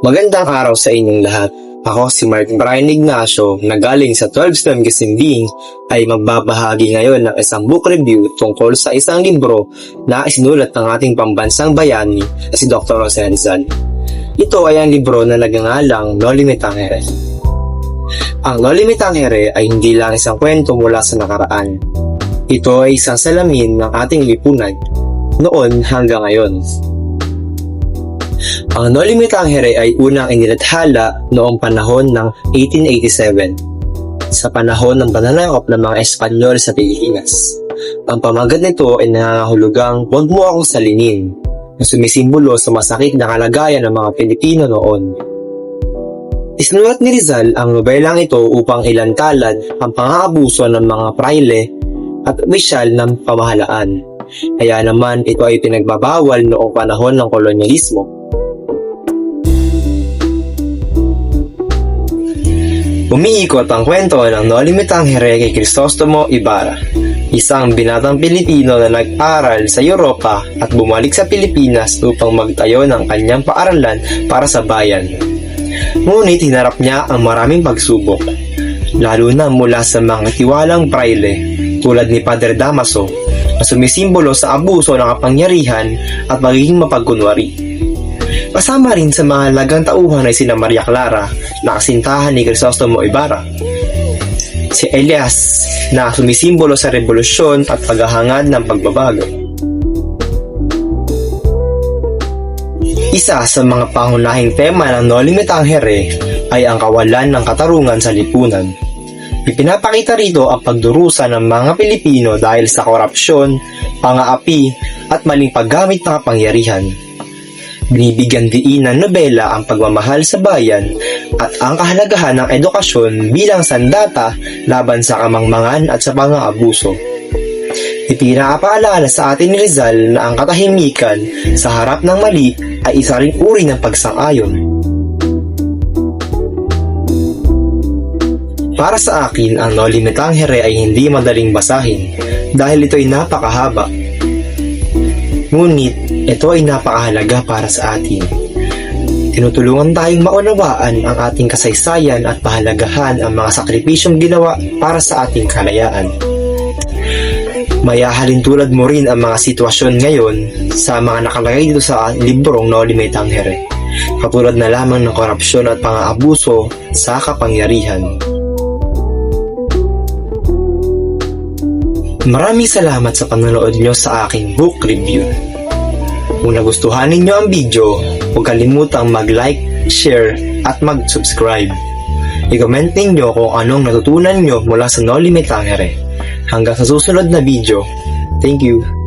Magandang araw sa inyong lahat. Ako si Mark Brian Ignacio na galing sa 12 STEM Gasimbing ay magbabahagi ngayon ng isang book review tungkol sa isang libro na isinulat ng ating pambansang bayani na si Dr. Jose Rizal. Ito ay ang libro na nagngangalang No Limit Tangere. Ang No Limit Tangere ay hindi lang isang kwento mula sa nakaraan. Ito ay isang salamin ng ating lipunan noon hanggang ngayon. Ang No Limit Tangere ay unang inilathala noong panahon ng 1887 sa panahon ng pananakop ng mga Espanyol sa Pilipinas. Ang pamagat nito ay nangangahulugang "Huwag mo akong salinin" na sumisimbolo sa masakit na kalagayan ng mga Pilipino noon. Isinulat ni Rizal ang nobelang ito upang ilantalad ang pang-aabuso ng mga praile at opisyal ng pamahalaan. Kaya naman ito ay pinagbabawal noong panahon ng kolonyalismo. Umiikot ang kwento ng No Limit Tangere kay Crisostomo Ibarra, isang binatang Pilipino na nag-aral sa Europa at bumalik sa Pilipinas upang magtayo ng kanyang paaralan para sa bayan. Ngunit hinarap niya ang maraming pagsubok, lalo na mula sa mga tiwalang praile tulad ni Padre Damaso na sumisimbolo sa abuso ng kapangyarihan at magiging mapagkunwari. Kasama rin sa mga lagang tauhan ay sina Maria Clara na kasintahan ni Crisostomo Ibarra, si Elias na sumisimbolo sa revolusyon at paghahangad ng pagbabago. Isa sa mga pangunahing tema ng No Limit Tangere ay ang kawalan ng katarungan sa lipunan. Ipinapakita rito ang pagdurusa ng mga Pilipino dahil sa korupsyon, pang-aapi at maling paggamit ng kapangyarihan. Binibigyan diin ng nobela ang pagmamahal sa bayan at ang kahalagahan ng edukasyon bilang sandata laban sa kamangmangan at sa pang-aabuso. Ipinapaalala sa atin ni Rizal na ang katahimikan sa harap ng mali ay isa ring uri ng pagsang-ayon. Para sa akin, ang No Limit Tangere ay hindi madaling basahin dahil ito ay napakahaba. Ngunit ito ay napakahalaga para sa atin. Tinutulungan tayong maunawaan ang ating kasaysayan at pahalagahan ang mga sakripisyong ginawa para sa ating kalayaan. Mayahalin tulad mo rin ang mga sitwasyon ngayon sa mga nakalagay dito sa librong No Limit Tangere, katulad na lamang ng korupsyon at pang-aabuso sa kapangyarihan. Maraming salamat sa panonood nyo sa aking book review. Kung nagustuhan ninyo ang video, huwag kalimutang mag-like, share, at mag-subscribe. I-comment ninyo kung anong natutunan nyo mula sa No Limit Tangere. Hanggang sa susunod na video. Thank you!